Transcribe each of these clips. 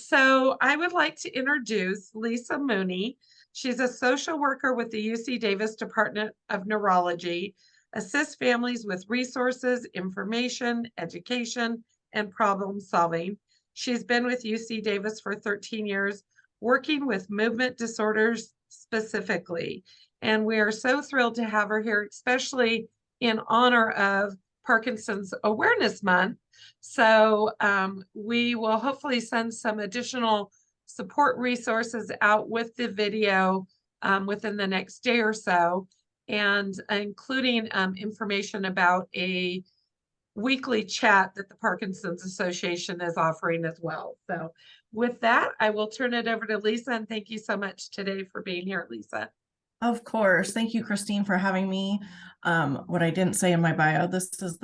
So I would like to introduce Lisa Mooney. She's a social worker with the UC Davis Department of Neurology, assists families with resources, information, education, and problem solving. She's been with UC Davis for 13 years, working with movement disorders specifically. And we are so thrilled to have her here, especially in honor of Parkinson's Awareness Month. So we will hopefully send some additional support resources out with the video within the next day or so, and including information about a weekly chat that the Parkinson's Association is offering as well. So with that, I will turn it over to Lisa, and thank you so much today for being here, Lisa. Of course. Thank you, Christine, for having me. What I didn't say in my bio, this is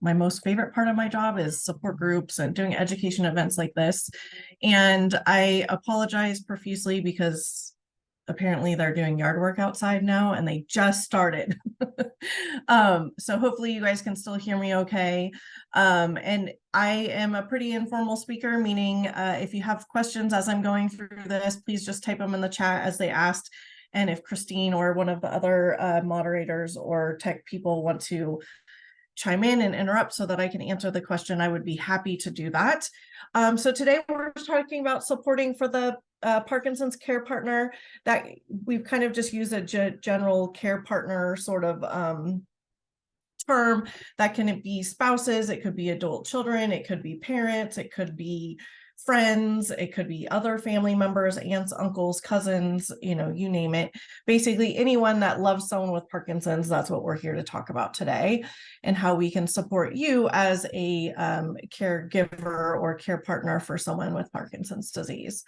my most favorite part of my job is support groups and doing education events like this. And I apologize profusely because apparently they're doing yard work outside now and they just started. So hopefully you guys can still hear me okay. And I am a pretty informal speaker, meaning if you have questions as I'm going through this, please just type them in the chat as they asked. And if Christine or one of the other moderators or tech people want to chime in and interrupt so that I can answer the question, I would be happy to do that. So today we're talking about supporting for the Parkinson's care partner. That we've kind of just used a general care partner sort of term. That can be spouses, it could be adult children, it could be parents, it could be friends, it could be other family members, aunts, uncles, cousins, you name it. Basically anyone that loves someone with Parkinson's. That's what we're here to talk about today, and how we can support you as a caregiver or care partner for someone with Parkinson's disease.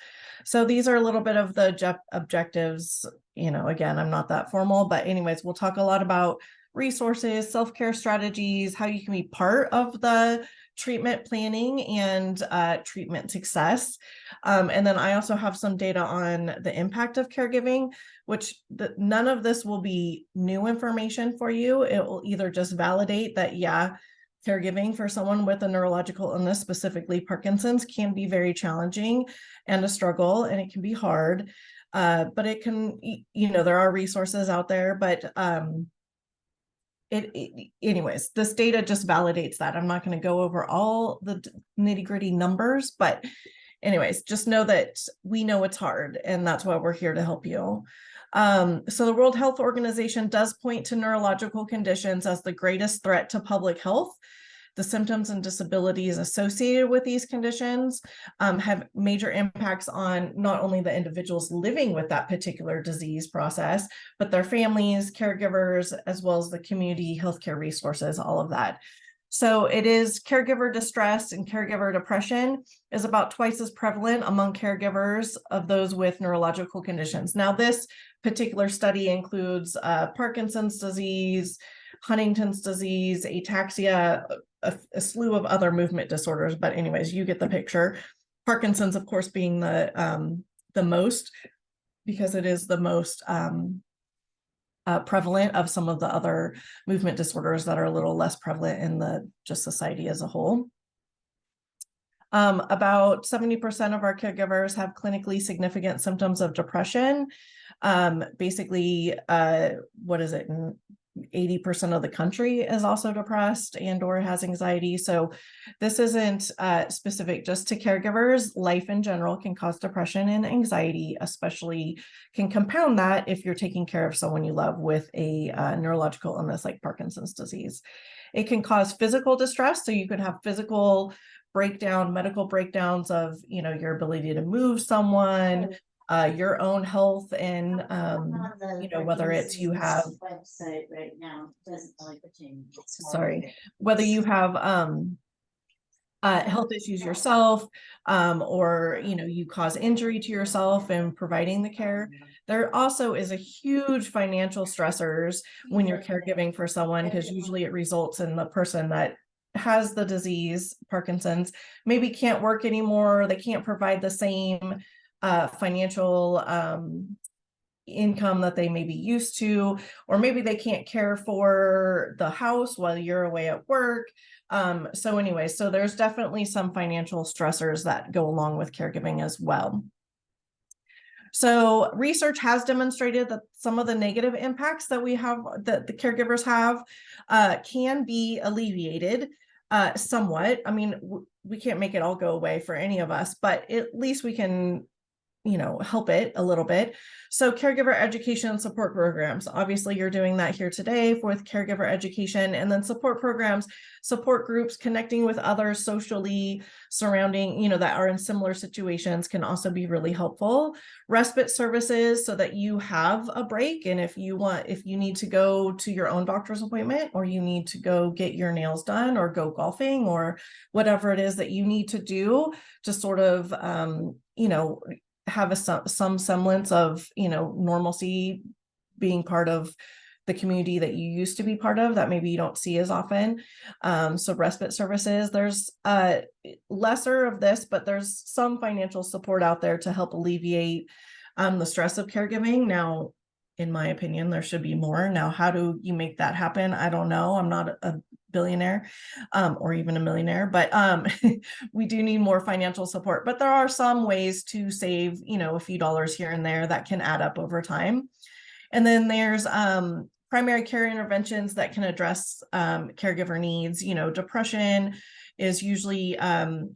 So these are a little bit of the objectives. Again, I'm not that formal, but anyways, we'll talk a lot about resources, self-care strategies, how you can be part of the treatment planning and treatment success. And then I also have some data on the impact of caregiving, which none of this will be new information for you. It will either just validate that, yeah, caregiving for someone with a neurological illness, specifically Parkinson's, can be very challenging and a struggle, and it can be hard. But it can, there are resources out there, but anyways, this data just validates that. I'm not going to go over all the nitty-gritty numbers, but anyways, just know that we know it's hard, and that's why we're here to help you. So the World Health Organization does point to neurological conditions as the greatest threat to public health. The symptoms and disabilities associated with these conditions have major impacts on not only the individuals living with that particular disease process, but their families, caregivers, as well as the community healthcare resources, all of that. So it is caregiver distress and caregiver depression is about twice as prevalent among caregivers of those with neurological conditions. Now, this particular study includes Parkinson's disease, Huntington's disease, ataxia, a slew of other movement disorders, but anyways, you get the picture. Parkinson's, of course, being the most, because it is the most prevalent of some of the other movement disorders that are a little less prevalent in the just society as a whole. About 70% of our caregivers have clinically significant symptoms of depression. Basically, what is it? 80% of the country is also depressed and or has anxiety. So this isn't specific just to caregivers. Life in general can cause depression, and anxiety especially can compound that if you're taking care of someone you love with a neurological illness like Parkinson's disease. It can cause physical distress. So you could have physical breakdown, medical breakdowns of, your ability to move someone, your own health, and whether it's you have website right now doesn't really pertain. Whether you have health issues yourself, or you cause injury to yourself in providing the care. There also is a huge financial stressors when you're caregiving for someone, because usually it results in the person that has the disease, Parkinson's, maybe can't work anymore. They can't provide the same financial income that they may be used to, or maybe they can't care for the house while you're away at work. So anyway, so there's definitely some financial stressors that go along with caregiving as well. So research has demonstrated that some of the negative impacts that we have, that the caregivers have, can be alleviated somewhat. I mean, we can't make it all go away for any of us, but at least we can, help it a little bit. So caregiver education and support programs, obviously you're doing that here today with caregiver education, and then support programs, support groups, connecting with others socially surrounding, that are in similar situations can also be really helpful. Respite services so that you have a break. And if you need to go to your own doctor's appointment, or you need to go get your nails done or go golfing or whatever it is that you need to do to sort of, have some semblance of, normalcy, being part of the community that you used to be part of that maybe you don't see as often. So respite services, there's lesser of this, but there's some financial support out there to help alleviate the stress of caregiving. Now, in my opinion, there should be more. Now, how do you make that happen? I don't know. I'm not a billionaire or even a millionaire, but we do need more financial support. But there are some ways to save, a few dollars here and there that can add up over time. And then there's primary care interventions that can address caregiver needs. Depression is usually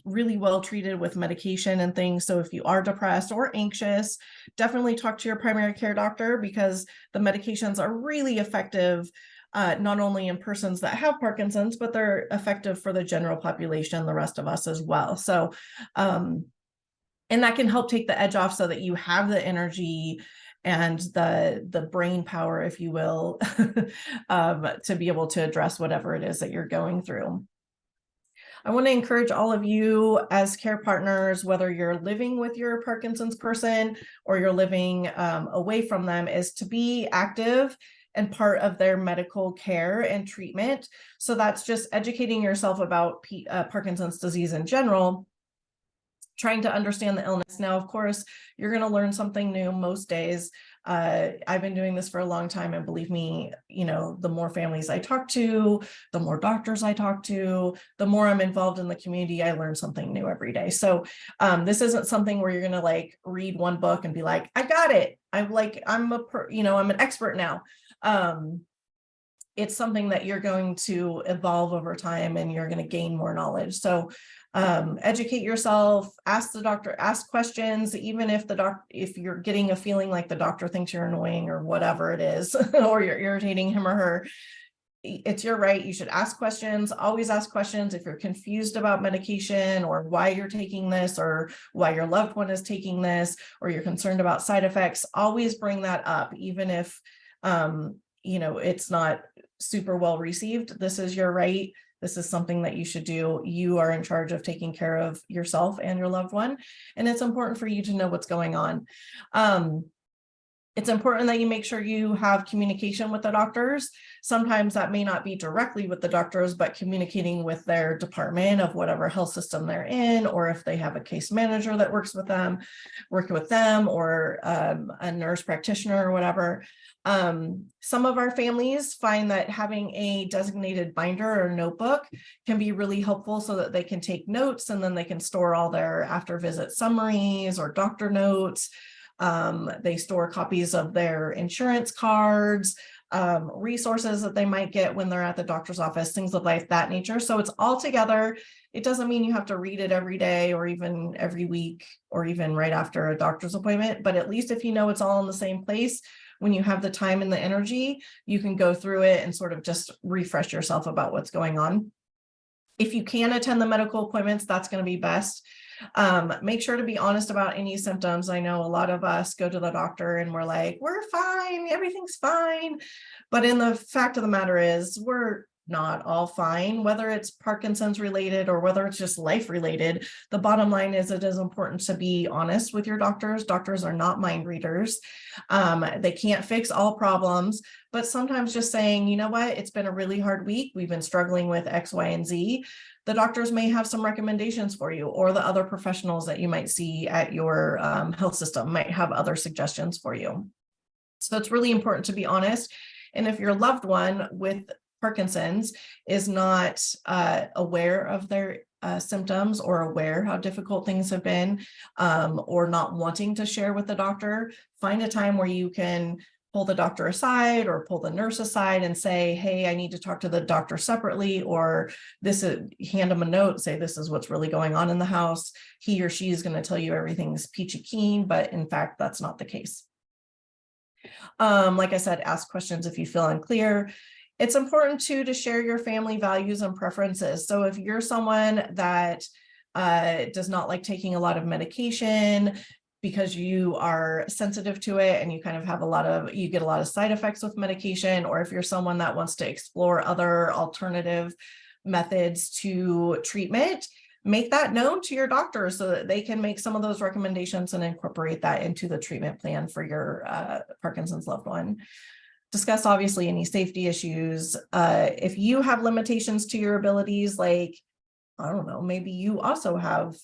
really well treated with medication and things. So if you are depressed or anxious, definitely talk to your primary care doctor, because the medications are really effective, not only in persons that have Parkinson's, but they're effective for the general population, the rest of us as well. So, and that can help take the edge off so that you have the energy and the brain power, if you will, to be able to address whatever it is that you're going through. I want to encourage all of you as care partners, whether you're living with your Parkinson's person or you're living away from them, is to be active and part of their medical care and treatment. So that's just educating yourself about Parkinson's disease in general, trying to understand the illness. Now, of course, you're going to learn something new most days. I've been doing this for a long time, and believe me, the more families I talk to, the more doctors I talk to, the more I'm involved in the community, I learn something new every day. So this isn't something where you're going to read one book and be like, I got it. I'm an expert now. It's something that you're going to evolve over time, and you're going to gain more knowledge. So educate yourself, ask the doctor, ask questions, even if you're getting a feeling like the doctor thinks you're annoying or whatever it is, or you're irritating him or her. It's your right. You should ask questions. Always ask questions. If you're confused about medication, or why you're taking this, or why your loved one is taking this, or you're concerned about side effects, always bring that up, even if it's not super well received. This is your right. This is something that you should do. You are in charge of taking care of yourself and your loved one, and it's important for you to know what's going on. It's important that you make sure you have communication with the doctors. Sometimes that may not be directly with the doctors, but communicating with their department of whatever health system they're in, or if they have a case manager that working with them, or a nurse practitioner or whatever. Some of our families find that having a designated binder or notebook can be really helpful, so that they can take notes, and then they can store all their after visit summaries or doctor notes. They store copies of their insurance cards, resources that they might get when they're at the doctor's office, things of that nature. So it's all together. It doesn't mean you have to read it every day, or even every week, or even right after a doctor's appointment, but at least if you know it's all in the same place, when you have the time and the energy, you can go through it and sort of just refresh yourself about what's going on. If you can attend the medical appointments, that's going to be best. Make sure to be honest about any symptoms. I know a lot of us go to the doctor and we're like, we're fine, everything's fine. But in the fact of the matter is, we're not all fine, whether it's Parkinson's related or whether it's just life related. The bottom line is, it is important to be honest with your doctors. Doctors are not mind readers. They can't fix all problems, but sometimes just saying, you know what, it's been a really hard week. We've been struggling with X, Y, and Z. The doctors may have some recommendations for you, or the other professionals that you might see at your health system might have other suggestions for you. So it's really important to be honest. And if your loved one with Parkinson's is not aware of their symptoms or aware how difficult things have been, or not wanting to share with the doctor, find a time where you can pull the doctor aside or pull the nurse aside and say, hey, I need to talk to the doctor separately, or hand them a note, say, this is what's really going on in the house. He or she is going to tell you everything's peachy keen, but in fact, that's not the case. Like I said, ask questions if you feel unclear. It's important too to share your family values and preferences. So if you're someone that does not like taking a lot of medication because you are sensitive to it and you kind of have you get a lot of side effects with medication, or if you're someone that wants to explore other alternative methods to treatment, make that known to your doctor so that they can make some of those recommendations and incorporate that into the treatment plan for your Parkinson's loved one. Discuss obviously any safety issues. If you have limitations to your abilities, like, I don't know, maybe you also have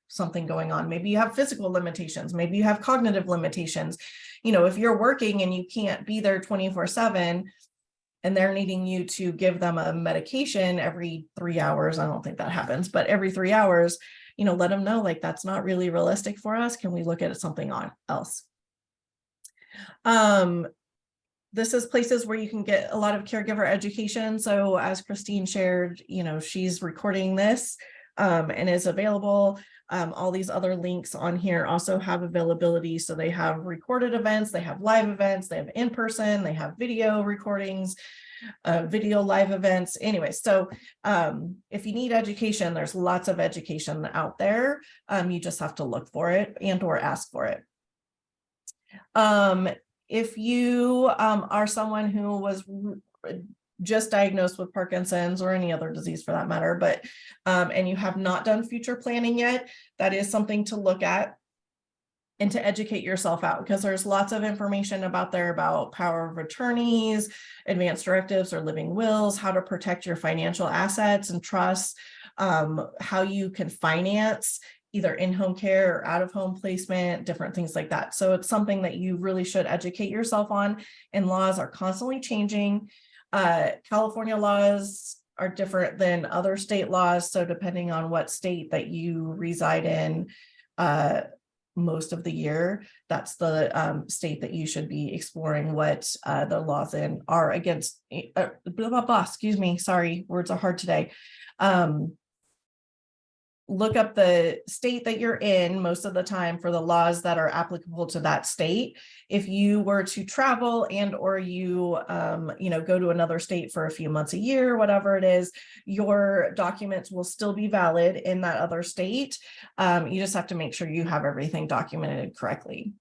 something going on. Maybe you have physical limitations. Maybe you have cognitive limitations. You know, if you're working and you can't be there 24/7, and they're needing you to give them a medication every 3 hours, I don't think that happens, but every 3 hours, you know, let them know, like, that's not really realistic for us. Can we look at something else? This is places where you can get a lot of caregiver education. So as Christine shared, you know, she's recording this and is available. All these other links on here also have availability. So they have recorded events, they have live events, they have in-person, they have video recordings, video live events. Anyway, so if you need education, there's lots of education out there. You just have to look for it and or ask for it. If you are someone who was just diagnosed with Parkinson's or any other disease for that matter, but and you have not done future planning yet, that is something to look at and to educate yourself out, because there's lots of information about power of attorneys, advanced directives or living wills, how to protect your financial assets and trusts, how you can finance either in-home care or out-of-home placement, different things like that. So it's something that you really should educate yourself on, and laws are constantly changing. California laws are different than other state laws. So depending on what state that you reside in most of the year, that's the state that you should be exploring what the laws in are against, blah, blah, blah, excuse me, sorry, words are hard today. Look up the state that you're in most of the time for the laws that are applicable to that state. If you were to travel and or you go to another state for a few months a year, whatever it is, your documents will still be valid in that other state. You just have to make sure you have everything documented correctly.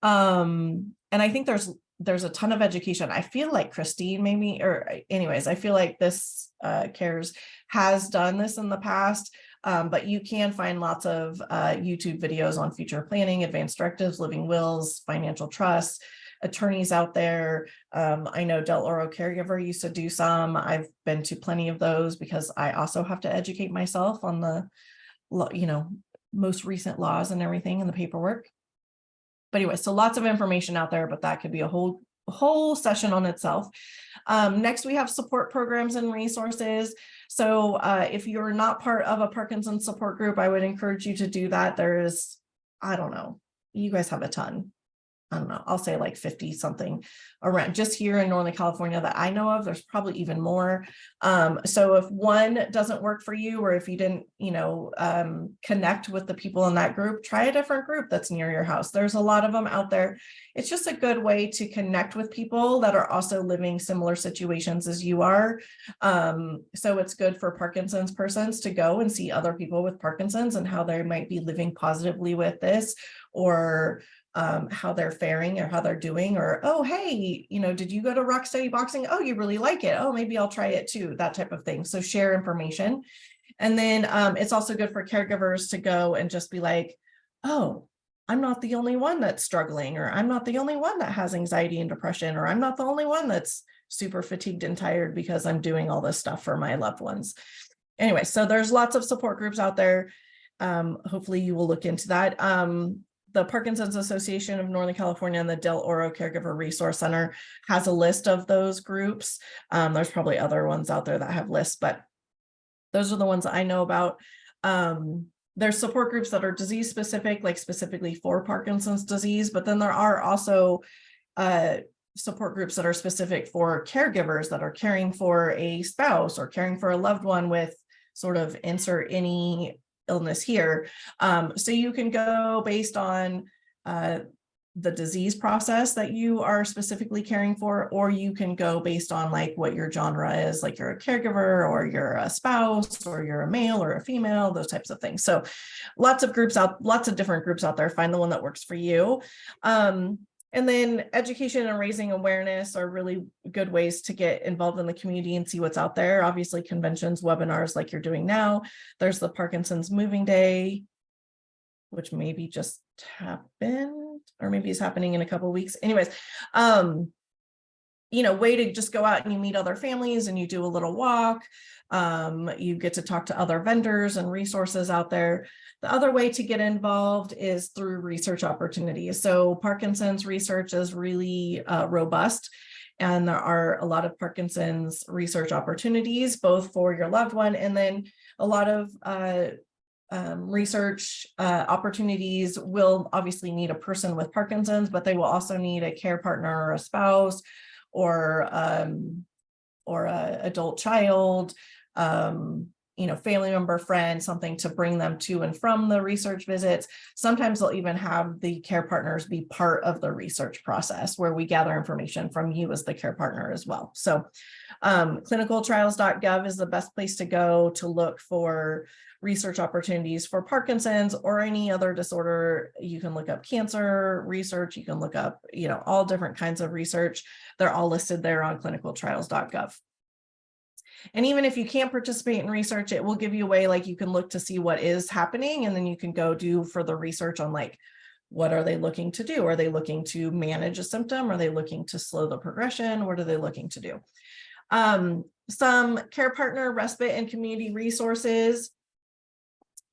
And I think there's a ton of education. I feel like Christine maybe, or anyways, I feel like this CARES has done this in the past, but you can find lots of YouTube videos on future planning, advanced directives, living wills, financial trusts, attorneys out there. I know Oro Caregiver used to do some. I've been to plenty of those because I also have to educate myself on the, most recent laws and everything in the paperwork. But anyway, so lots of information out there, but that could be a whole session on itself. Next, we have support programs and resources. So if you're not part of a Parkinson's support group, I would encourage you to do that. There's, I don't know, you guys have a ton. I don't know, I'll say like 50 something around just here in Northern California that I know of. There's probably even more. So if one doesn't work for you, or if you didn't, connect with the people in that group, try a different group that's near your house. There's a lot of them out there. It's just a good way to connect with people that are also living similar situations as you are. So it's good for Parkinson's persons to go and see other people with Parkinson's and how they might be living positively with this, or how they're faring or how they're doing, or, oh, hey, did you go to Rock Steady Boxing? Oh, you really like it. Oh, maybe I'll try it too, that type of thing. So share information. And then it's also good for caregivers to go and just be like, oh, I'm not the only one that's struggling, or I'm not the only one that has anxiety and depression, or I'm not the only one that's super fatigued and tired because I'm doing all this stuff for my loved ones. Anyway, so there's lots of support groups out there. Hopefully you will look into that. the Parkinson's Association of Northern California and the Del Oro Caregiver Resource Center has a list of those groups. There's probably other ones out there that have lists, but those are the ones I know about. There's support groups that are disease specific, like specifically for Parkinson's disease, but then there are also support groups that are specific for caregivers that are caring for a spouse or caring for a loved one with sort of insert any illness here. So you can go based on the disease process that you are specifically caring for, or you can go based on like what your genre is, like you're a caregiver or you're a spouse or you're a male or a female, those types of things. So lots of different groups out there. Find the one that works for you. And then education and raising awareness are really good ways to get involved in the community and see what's out there. Obviously, conventions, webinars like you're doing now. There's the Parkinson's Moving Day, which maybe just happened, or maybe is happening in a couple of weeks. Anyways, way to just go out and you meet other families and you do a little walk. You get to talk to other vendors and resources out there. The other way to get involved is through research opportunities. So Parkinson's research is really robust, and there are a lot of Parkinson's research opportunities, both for your loved one, and then a lot of research opportunities will obviously need a person with Parkinson's, but they will also need a care partner or a spouse or a adult child, family member, friend, something to bring them to and from the research visits. Sometimes they'll even have the care partners be part of the research process where we gather information from you as the care partner as well. So clinicaltrials.gov is the best place to go to look for research opportunities for Parkinson's or any other disorder. You can look up cancer research. You can look up, all different kinds of research. They're all listed there on clinicaltrials.gov. And even if you can't participate in research, it will give you a way, like you can look to see what is happening, and then you can go do further research on like, what are they looking to do? Are they looking to manage a symptom? Are they looking to slow the progression? What are they looking to do? Some care partner, respite, and community resources.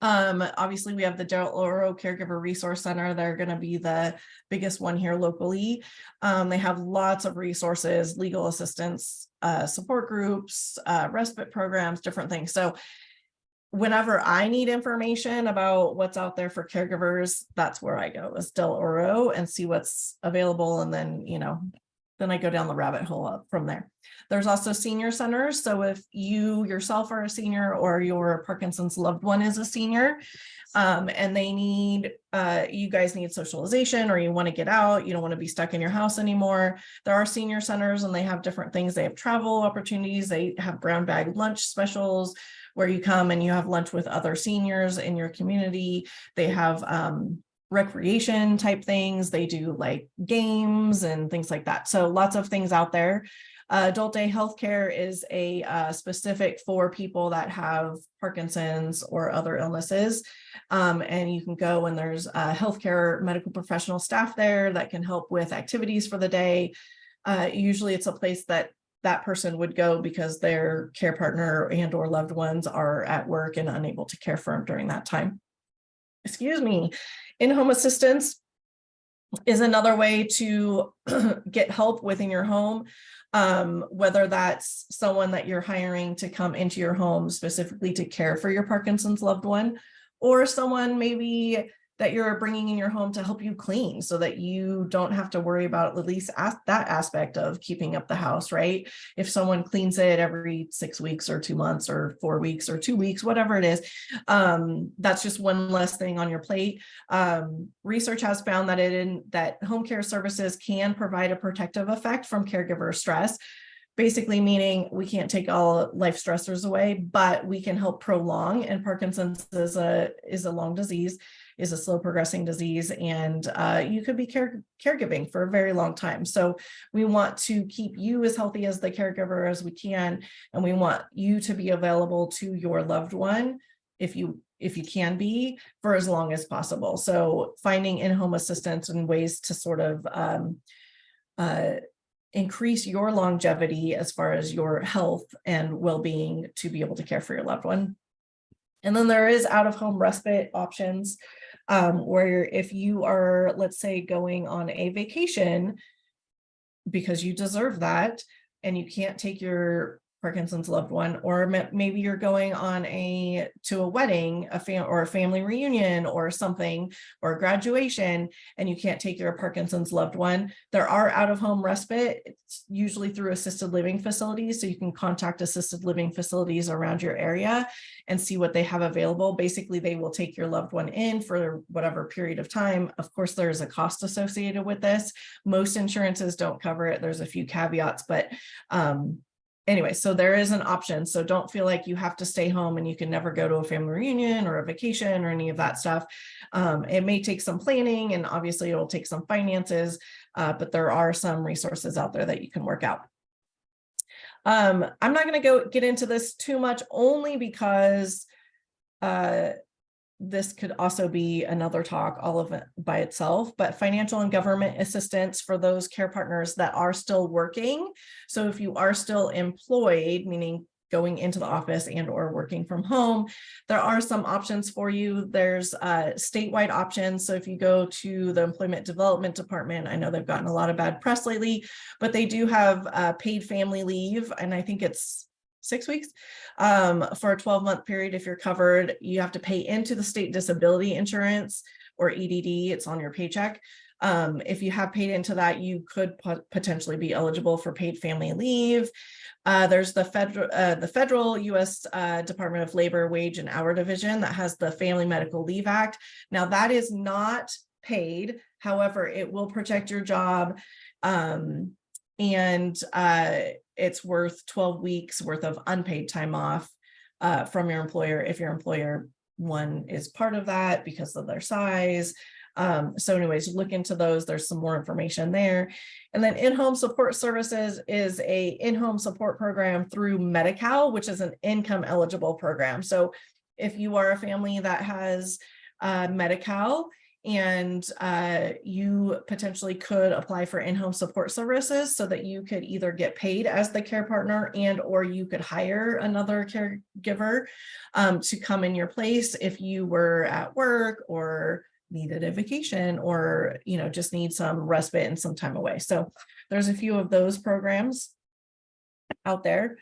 Obviously we have the Del Oro Caregiver Resource Center. They're going to be the biggest one here locally. They have lots of resources, legal assistance, support groups, respite programs, different things. So whenever I need information about what's out there for caregivers, that's where I go, is Del Oro, and see what's available. And then, then I go down the rabbit hole up from there. There's also senior centers. So if you yourself are a senior or your Parkinson's loved one is a senior, and they need, you guys need socialization, or you want to get out, you don't want to be stuck in your house anymore. There are senior centers and they have different things. They have travel opportunities. They have brown bag lunch specials where you come and you have lunch with other seniors in your community. They have, recreation type things. They do like games and things like that. So lots of things out there. Adult day healthcare is a specific for people that have Parkinson's or other illnesses. And you can go, and there's healthcare medical professional staff there that can help with activities for the day. Usually it's a place that person would go because their care partner and or loved ones are at work and unable to care for them during that time. Excuse me. In-home assistance is another way to get help within your home, whether that's someone that you're hiring to come into your home specifically to care for your Parkinson's loved one, or someone maybe that you're bringing in your home to help you clean so that you don't have to worry about at least that aspect of keeping up the house, right? If someone cleans it every 6 weeks or 2 months or 4 weeks or 2 weeks, whatever it is, that's just one less thing on your plate. Research has found that home care services can provide a protective effect from caregiver stress. Basically meaning we can't take all life stressors away, but we can help prolong, and Parkinson's is a long disease, is a slow progressing disease, and you could be caregiving for a very long time. So we want to keep you as healthy as the caregiver as we can, and we want you to be available to your loved one if you can be, for as long as possible. So finding in-home assistance and ways to sort of increase your longevity as far as your health and well-being to be able to care for your loved one. And then there is out-of-home respite options. Where if you are, let's say, going on a vacation because you deserve that, and you can't take your Parkinson's loved one, or maybe you're going on to a wedding, or a family reunion or something, or a graduation, and you can't take your Parkinson's loved one. There are out-of-home respite. It's usually through assisted living facilities, so you can contact assisted living facilities around your area and see what they have available. Basically, they will take your loved one in for whatever period of time. Of course, there's a cost associated with this. Most insurances don't cover it. There's a few caveats, but anyway, so there is an option. So don't feel like you have to stay home and you can never go to a family reunion or a vacation or any of that stuff. It may take some planning, and obviously it'll take some finances, but there are some resources out there that you can work out. I'm not going to get into this too much, only because this could also be another talk all of it by itself, but financial and government assistance for those care partners that are still working. So if you are still employed, meaning going into the office and or working from home, there are some options for you. There's statewide options. So if you go to the Employment Development Department, I know they've gotten a lot of bad press lately, but they do have paid family leave, and I think it's 6 weeks for a 12-month period. If you're covered, you have to pay into the state disability insurance, or EDD. It's on your paycheck. If you have paid into that, you could potentially be eligible for paid family leave. There's the federal U.S. Department of Labor Wage and Hour Division that has the Family Medical Leave Act. Now that is not paid. However, it will protect your job. It's worth 12 weeks worth of unpaid time off from your employer, if your employer one is part of that because of their size. So anyways, look into those. There's some more information there. And then in-home support services is a in-home support program through Medi-Cal, which is an income eligible program. So if you are a family that has Medi-Cal, and you potentially could apply for in-home support services so that you could either get paid as the care partner, and or you could hire another caregiver to come in your place if you were at work or needed a vacation, or just need some respite and some time away. So there's a few of those programs out there.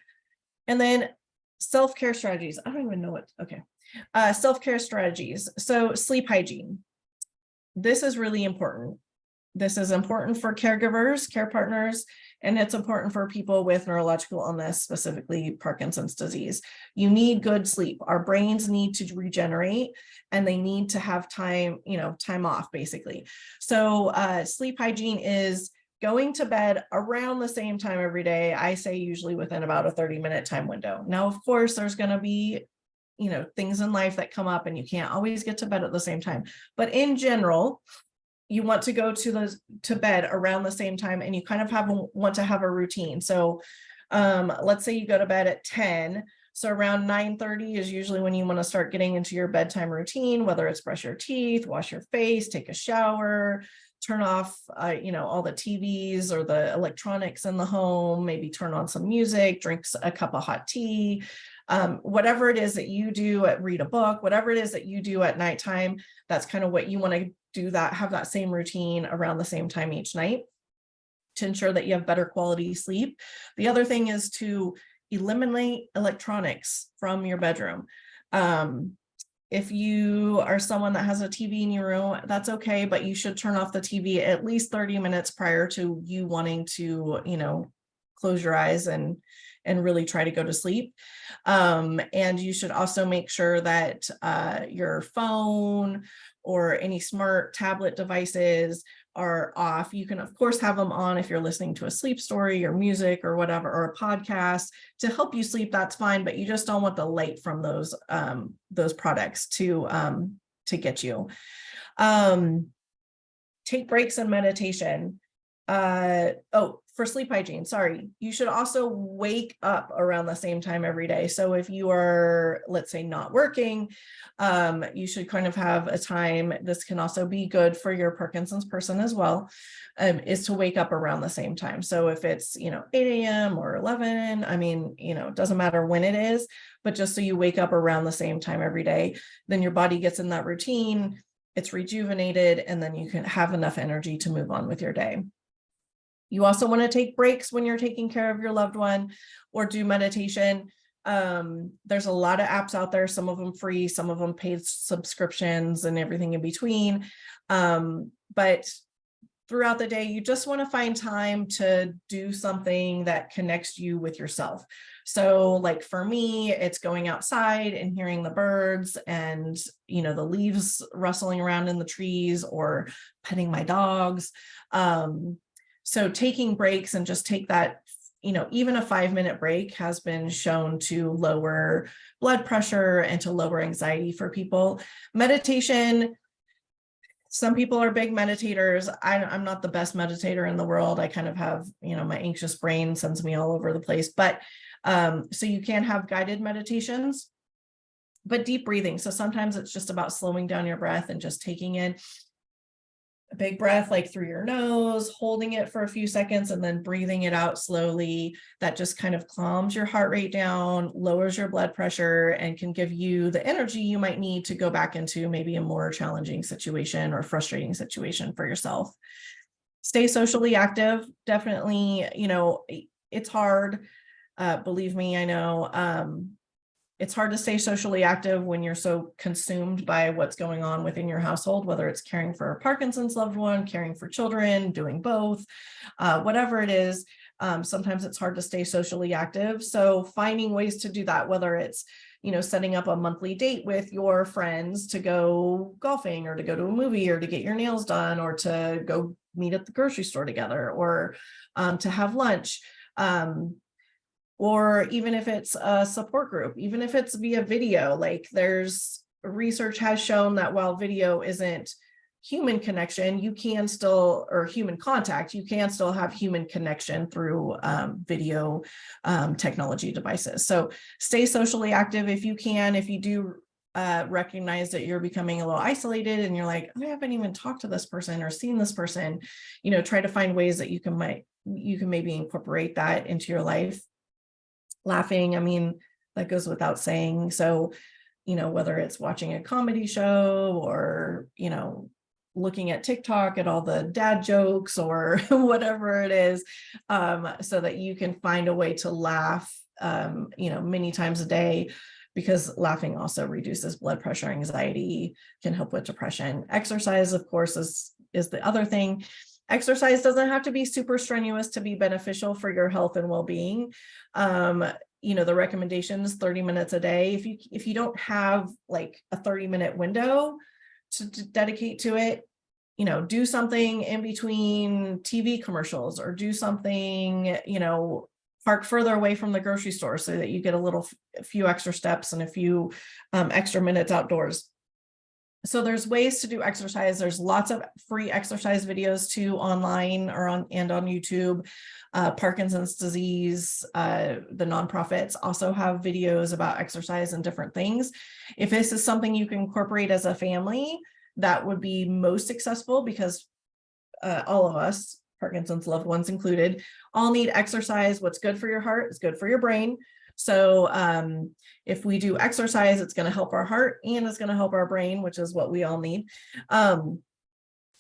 And then self-care strategies. I don't even know what, okay. Self-care strategies. So sleep hygiene. This is really important. This is important for caregivers, care partners, and it's important for people with neurological illness, specifically Parkinson's disease. You need good sleep. Our brains need to regenerate, and they need to have time, time off, basically. So sleep hygiene is going to bed around the same time every day. I say usually within about a 30-minute time window. Now, of course, there's going to be things in life that come up and you can't always get to bed at the same time. But in general, you want to go to bed around the same time, and you kind of want to have a routine. So let's say you go to bed at 10. So around 9:30 is usually when you want to start getting into your bedtime routine, whether it's brush your teeth, wash your face, take a shower, turn off, all the TVs or the electronics in the home, maybe turn on some music, drink a cup of hot tea. Whatever it is that you do, read a book, whatever it is that you do at nighttime, that's kind of what you want to do, have that same routine around the same time each night to ensure that you have better quality sleep. The other thing is to eliminate electronics from your bedroom. If you are someone that has a TV in your room, that's okay, but you should turn off the TV at least 30 minutes prior to you wanting to, close your eyes and really try to go to sleep. And you should also make sure that your phone or any smart tablet devices are off. You can, of course, have them on if you're listening to a sleep story or music or whatever, or a podcast to help you sleep. That's fine, but you just don't want the light from those products to get you. Take breaks and meditation. For sleep hygiene, sorry, you should also wake up around the same time every day. So if you are, let's say, not working, you should kind of have a time. This can also be good for your Parkinson's person as well, is to wake up around the same time. So if it's, 8 a.m. or 11, it doesn't matter when it is, but just so you wake up around the same time every day, then your body gets in that routine. it's rejuvenated, and then you can have enough energy to move on with your day. You also want to take breaks when you're taking care of your loved one or do meditation. There's a lot of apps out there, some of them free, some of them paid subscriptions and everything in between. But throughout the day, you just want to find time to do something that connects you with yourself. So like for me, it's going outside and hearing the birds and, you know, the leaves rustling around in the trees, or petting my dogs. So taking breaks and just take that, you know, even a 5-minute break has been shown to lower blood pressure and to lower anxiety for people. Meditation, some people are big meditators. I'm not the best meditator in the world. I kind of have, you know, my anxious brain sends me all over the place. But so you can have guided meditations, but deep breathing. So sometimes it's just about slowing down your breath and just taking in a big breath, like through your nose, holding it for a few seconds, and then breathing it out slowly. That just kind of calms your heart rate down, lowers your blood pressure, and can give you the energy you might need to go back into maybe a more challenging situation or frustrating situation for yourself. Stay socially active. Definitely, you know, it's hard. Believe me, I know. It's hard to stay socially active when you're so consumed by what's going on within your household, whether it's caring for a Parkinson's loved one, caring for children, doing both, whatever it is. Sometimes it's hard to stay socially active. So finding ways to do that, whether it's, you know, setting up a monthly date with your friends to go golfing, or to go to a movie, or to get your nails done, or to go meet at the grocery store together, or to have lunch. Or even if it's a support group, even if it's via video, like there's research has shown that while video isn't human connection, you can still, or human contact, you can still have human connection through video technology devices. So stay socially active if you can. If you do recognize that you're becoming a little isolated and you're like, I haven't even talked to this person or seen this person, you know, try to find ways that you can maybe incorporate that into your life. Laughing, I mean, that goes without saying. So, you know, whether it's watching a comedy show, or, you know, looking at TikTok at all the dad jokes, or whatever it is, so that you can find a way to laugh, you know, many times a day, because laughing also reduces blood pressure, anxiety, can help with depression. Exercise, of course, is the other thing. Exercise doesn't have to be super strenuous to be beneficial for your health and well-being. You know, the recommendations, 30 minutes a day. If you don't have like a 30-minute window to dedicate to it, you know, do something in between TV commercials, or do something, you know, park further away from the grocery store so that you get a few extra steps and a few extra minutes outdoors. So there's ways to do exercise. There's lots of free exercise videos too online, or on YouTube. Parkinson's disease, the nonprofits also have videos about exercise and different things. If this is something you can incorporate as a family, that would be most accessible, because all of us, Parkinson's loved ones included, all need exercise. What's good for your heart is good for your brain. So if we do exercise, it's going to help our heart and it's going to help our brain, which is what we all need.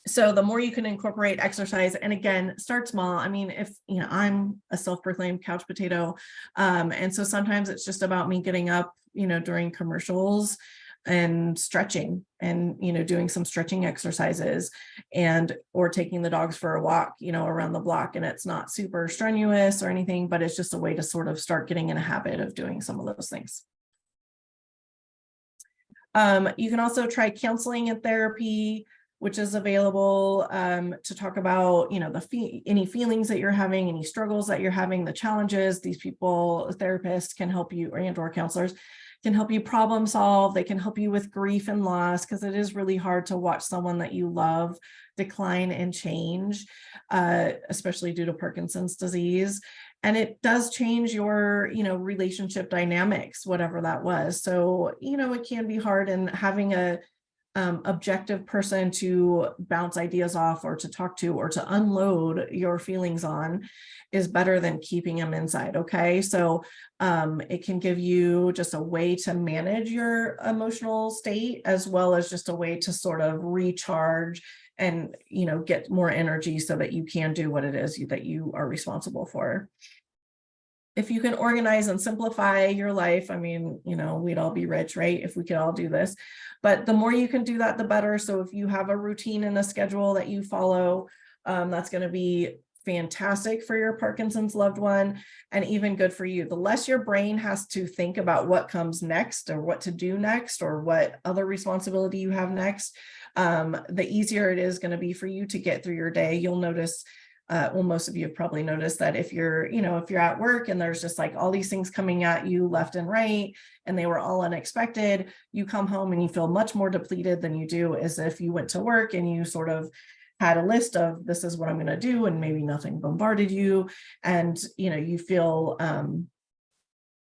So the more you can incorporate exercise, and again, start small. I mean, if, you know, I'm a self-proclaimed couch potato. And so sometimes it's just about me getting up, you know, during commercials and stretching, and, you know, doing some stretching exercises, or taking the dogs for a walk, you know, around the block. And it's not super strenuous or anything, but it's just a way to sort of start getting in a habit of doing some of those things. You can also try counseling and therapy, which is available to talk about, you know, any feelings that you're having, any struggles that you're having, the challenges. These people, therapists, can help you, or counselors can help you problem solve. They can help you with grief and loss, because it is really hard to watch someone that you love decline and change, especially due to Parkinson's disease. And it does change your, you know, relationship dynamics, whatever that was. So, you know, it can be hard, and having a objective person to bounce ideas off or to talk to or to unload your feelings on is better than keeping them inside. Okay. So it can give you just a way to manage your emotional state, as well as just a way to sort of recharge and, you know, get more energy so that you can do what it is that you are responsible for. If you can organize and simplify your life, I mean, you know, we'd all be rich, right? If we could all do this, but the more you can do that, the better. So if you have a routine and a schedule that you follow, that's going to be fantastic for your Parkinson's loved one, and even good for you. The less your brain has to think about what comes next or what to do next or what other responsibility you have next, the easier it is going to be for you to get through your day. You'll notice, well, most of you have probably noticed that if you're, you know, if you're at work and there's just like all these things coming at you left and right, and they were all unexpected, you come home and you feel much more depleted than you do as if you went to work and you sort of had a list of, this is what I'm going to do, and maybe nothing bombarded you, and, you know, you feel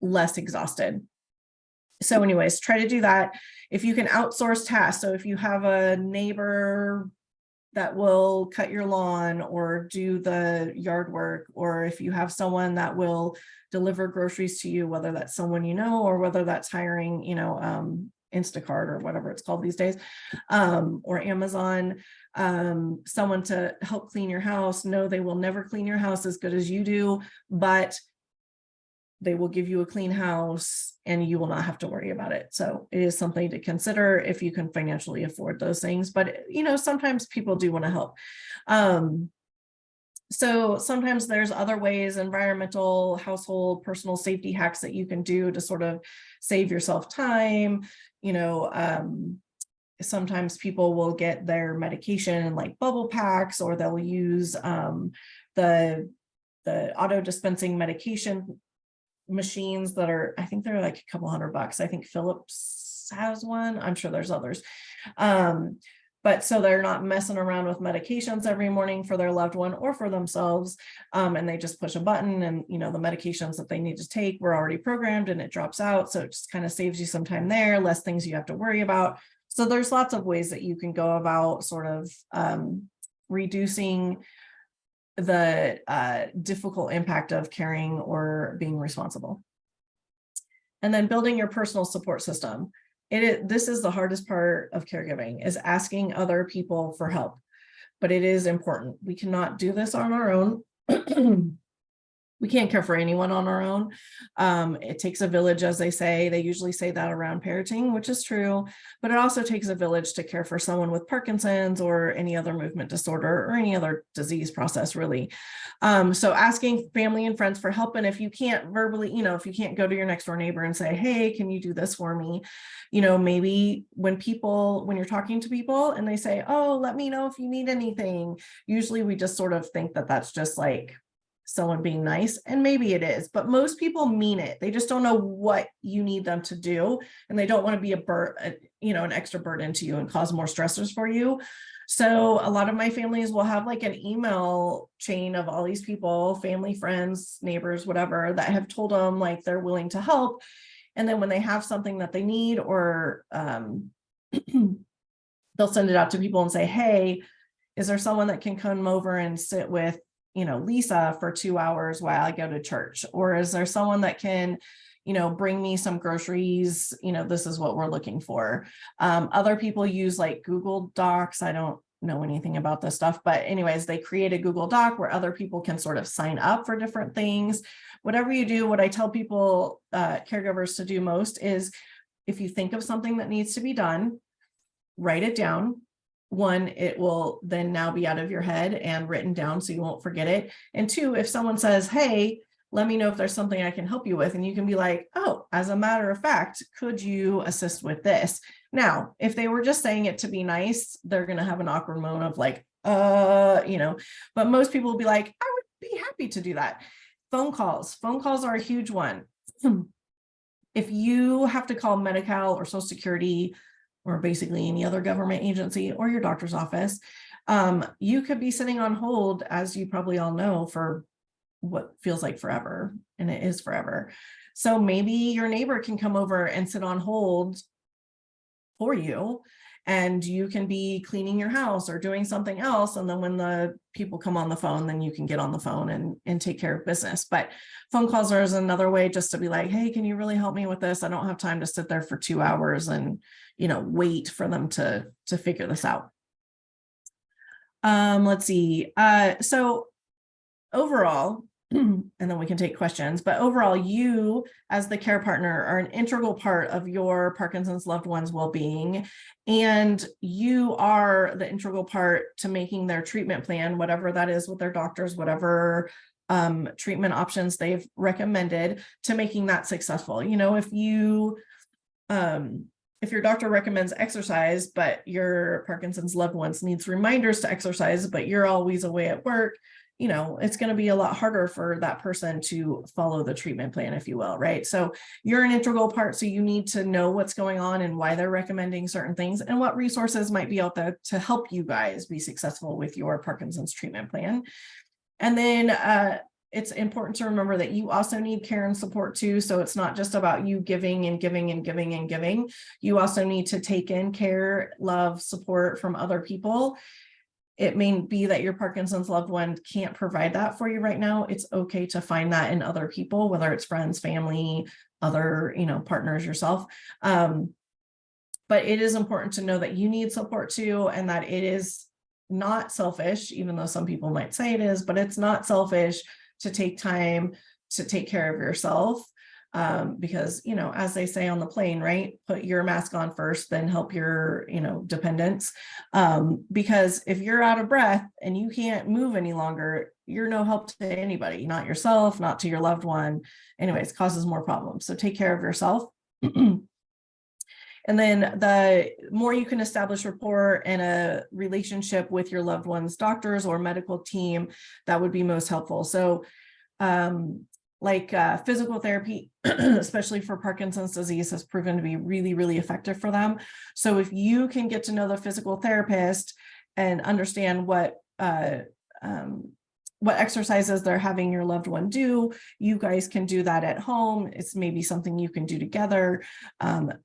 less exhausted. So anyways, try to do that. If you can outsource tasks, so if you have a neighbor that will cut your lawn or do the yard work, or if you have someone that will deliver groceries to you, whether that's someone you know, or whether that's hiring, you know, Instacart or whatever it's called these days, or Amazon, someone to help clean your house. No, they will never clean your house as good as you do, but they will give you a clean house and you will not have to worry about it. So it is something to consider if you can financially afford those things. But, you know, sometimes people do want to help. So sometimes there's other ways, environmental, household, personal safety hacks that you can do to sort of save yourself time. You know, sometimes people will get their medication in like bubble packs, or they'll use the auto dispensing medication machines that are, I think they're like a couple $100. I think Philips has one. I'm sure there's others. But so they're not messing around with medications every morning for their loved one or for themselves. And they just push a button, and, you know, the medications that they need to take were already programmed and it drops out. So it just kind of saves you some time there, less things you have to worry about. So there's lots of ways that you can go about sort of reducing the difficult impact of caring or being responsible. And then building your personal support system. This is the hardest part of caregiving, is asking other people for help, but it is important. We cannot do this on our own. We can't care for anyone on our own. It takes a village, as they say. They usually say that around parenting, which is true, but it also takes a village to care for someone with Parkinson's or any other movement disorder or any other disease process, really. So asking family and friends for help. And if you can't verbally, you know, if you can't go to your next door neighbor and say, hey, can you do this for me? You know, maybe when you're talking to people and they say, oh, let me know if you need anything, usually we just sort of think that that's just like someone being nice, and maybe it is, but most people mean it. They just don't know what you need them to do, and they don't want to be an extra burden to you and cause more stressors for you. So a lot of my families will have like an email chain of all these people, family, friends, neighbors, whatever, that have told them like they're willing to help. And then when they have something that they need, or they'll send it out to people and say, hey, is there someone that can come over and sit with, you know, Lisa for 2 hours while I go to church? Or is there someone that can, you know, bring me some groceries? You know, this is what we're looking for. Other people use like Google Docs. I don't know anything about this stuff, but anyways, they create a Google Doc where other people can sort of sign up for different things. Whatever you do, what I tell people, caregivers, to do most is, if you think of something that needs to be done, write it down. One, it will then now be out of your head and written down so you won't forget it. And two, if someone says, hey, let me know if there's something I can help you with, and you can be like, oh, as a matter of fact, could you assist with this? Now, if they were just saying it to be nice, they're going to have an awkward moment of like, you know, but most people will be like, I would be happy to do that. Phone calls are a huge one. If you have to call Medi-Cal or Social Security, or basically any other government agency, or your doctor's office, you could be sitting on hold, as you probably all know, for what feels like forever, and it is forever. So maybe your neighbor can come over and sit on hold for you, and you can be cleaning your house or doing something else. And then when the people come on the phone, then you can get on the phone and take care of business. But phone calls are another way just to be like, hey, can you really help me with this? I don't have time to sit there for 2 hours and, wait for them to figure this out. Let's see. So overall, and then we can take questions, but overall, you as the care partner are an integral part of your Parkinson's loved one's well-being, and you are the integral part to making their treatment plan, whatever that is with their doctors, whatever treatment options they've recommended, to making that successful. If your doctor recommends exercise, but your Parkinson's loved ones needs reminders to exercise, but you're always away at work, it's going to be a lot harder for that person to follow the treatment plan, if you will, right? So you're an integral part. So you need to know what's going on and why they're recommending certain things and what resources might be out there to help you guys be successful with your Parkinson's treatment plan. And then it's important to remember that you also need care and support too. So it's not just about you giving and giving and giving and giving. You also need to take in care, love, support from other people. It may be that your Parkinson's loved one can't provide that for you right now. It's okay to find that in other people, whether it's friends, family, other, partners, yourself. But it is important to know that you need support too, and that it is not selfish, even though some people might say it is, but it's not selfish to take time to take care of yourself. Because, as they say on the plane, right, put your mask on first, then help your, dependents. Because if you're out of breath and you can't move any longer, you're no help to anybody, not yourself, not to your loved one. Anyways, causes more problems. So take care of yourself. And then the more you can establish rapport and a relationship with your loved one's doctors or medical team, that would be most helpful. So, physical therapy, especially for Parkinson's disease, has proven to be really, really effective for them. So if you can get to know the physical therapist and understand what exercises they're having your loved one do, you guys can do that at home. It's maybe something you can do together.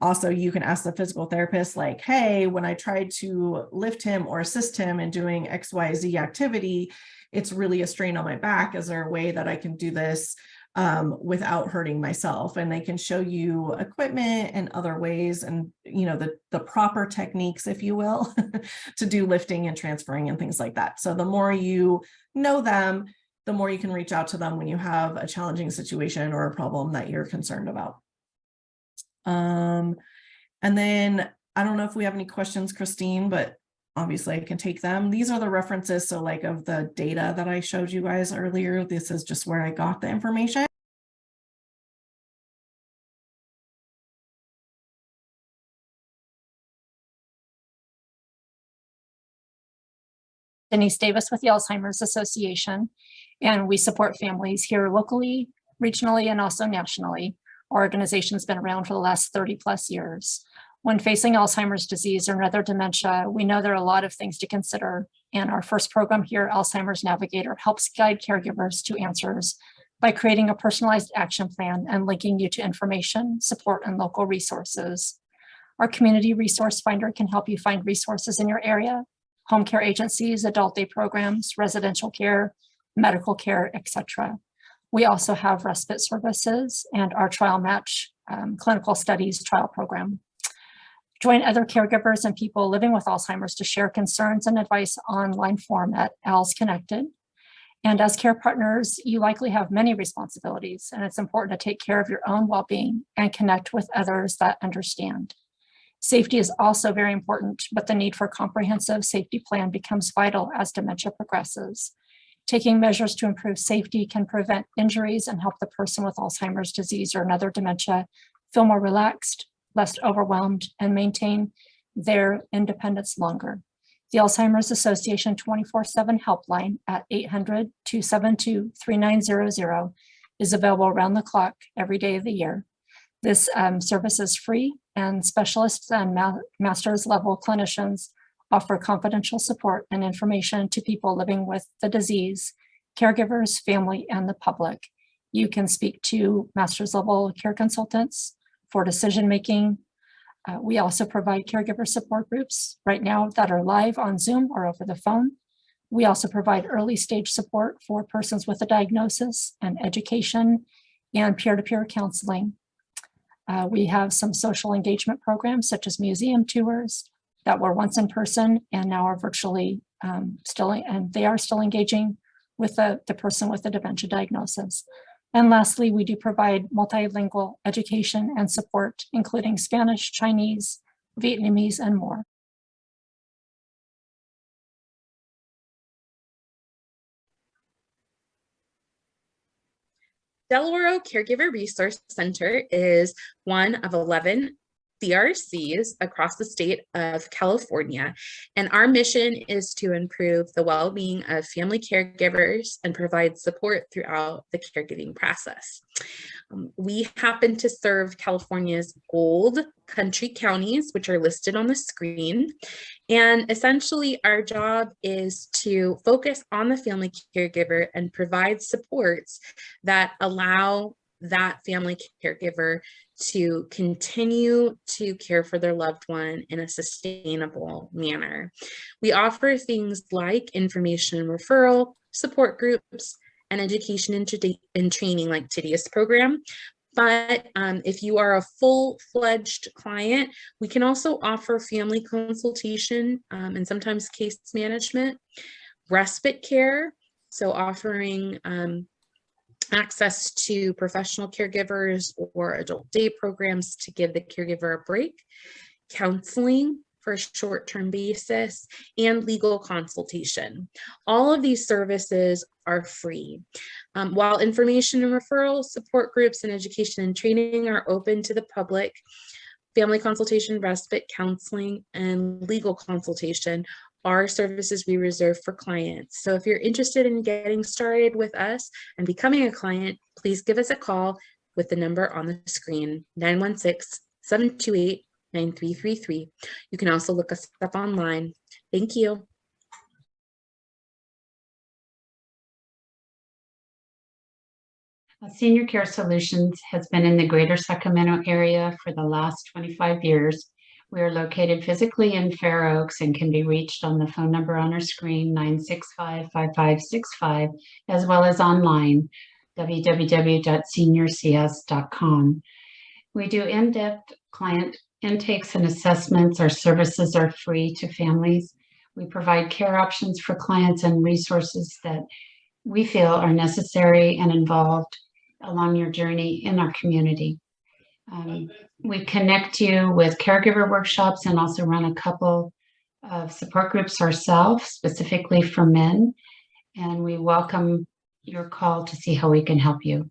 Also, you can ask the physical therapist, like, hey, when I tried to lift him or assist him in doing XYZ activity, it's really a strain on my back. Is there a way that I can do this without hurting myself? And they can show you equipment and other ways and, the proper techniques, if you will, to do lifting and transferring and things like that. So the more you know them, the more you can reach out to them when you have a challenging situation or a problem that you're concerned about. And then I don't know if we have any questions, Christine, but obviously I can take them. These are the references. So of the data that I showed you guys earlier, this is just where I got the information. Denise Davis with the Alzheimer's Association, and we support families here locally, regionally, and also nationally. Our organization's been around for the last 30 plus years. When facing Alzheimer's disease or another dementia, we know there are a lot of things to consider. And our first program here, Alzheimer's Navigator, helps guide caregivers to answers by creating a personalized action plan and linking you to information, support, and local resources. Our community resource finder can help you find resources in your area, home care agencies, adult day programs, residential care, medical care, etc. We also have respite services and our Trial Match clinical studies trial program. Join other caregivers and people living with Alzheimer's to share concerns and advice online form at ALS Connected. And as care partners, you likely have many responsibilities, and it's important to take care of your own well-being and connect with others that understand. Safety is also very important, but the need for a comprehensive safety plan becomes vital as dementia progresses. Taking measures to improve safety can prevent injuries and help the person with Alzheimer's disease or another dementia feel more relaxed, less overwhelmed, and maintain their independence longer. The Alzheimer's Association 24/7 helpline at 800-272-3900 is available around the clock every day of the year. This service is free, and specialists and master's level clinicians offer confidential support and information to people living with the disease, caregivers, family, and the public. You can speak to master's level care consultants for decision-making, We also provide caregiver support groups right now that are live on Zoom or over the phone. We also provide early stage support for persons with a diagnosis and education and peer-to-peer counseling. We have some social engagement programs such as museum tours that were once in person and now are virtually they are still engaging with the person with the dementia diagnosis. And lastly, we do provide multilingual education and support, including Spanish, Chinese, Vietnamese, and more. Oro Caregiver Resource Center is one of 11 CRCs across the state of California, and our mission is to improve the well-being of family caregivers and provide support throughout the caregiving process. We happen to serve California's gold country counties, which are listed on the screen. And essentially, our job is to focus on the family caregiver and provide supports that allow that family caregiver to continue to care for their loved one in a sustainable manner. We offer things like information and referral, support groups, and education and training like today's program. But if you are a full-fledged client, we can also offer family consultation and sometimes case management, respite care, so offering access to professional caregivers or adult day programs to give the caregiver a break, counseling for a short-term basis, and legal consultation. All of these services are free. While information and referral, support groups, and education and training are open to the public, family consultation, respite, counseling, and legal consultation are services we reserve for clients. So if you're interested in getting started with us and becoming a client, please give us a call with the number on the screen, 916-728-9333. You can also look us up online. Thank you. Senior Care Solutions has been in the greater Sacramento area for the last 25 years. We are located physically in Fair Oaks and can be reached on the phone number on our screen, 965-5565, as well as online, www.seniorcs.com. We do in-depth client intakes and assessments. Our services are free to families. We provide care options for clients and resources that we feel are necessary and involved along your journey in our community. We connect you with caregiver workshops and also run a couple of support groups ourselves, specifically for men. And we welcome your call to see how we can help you.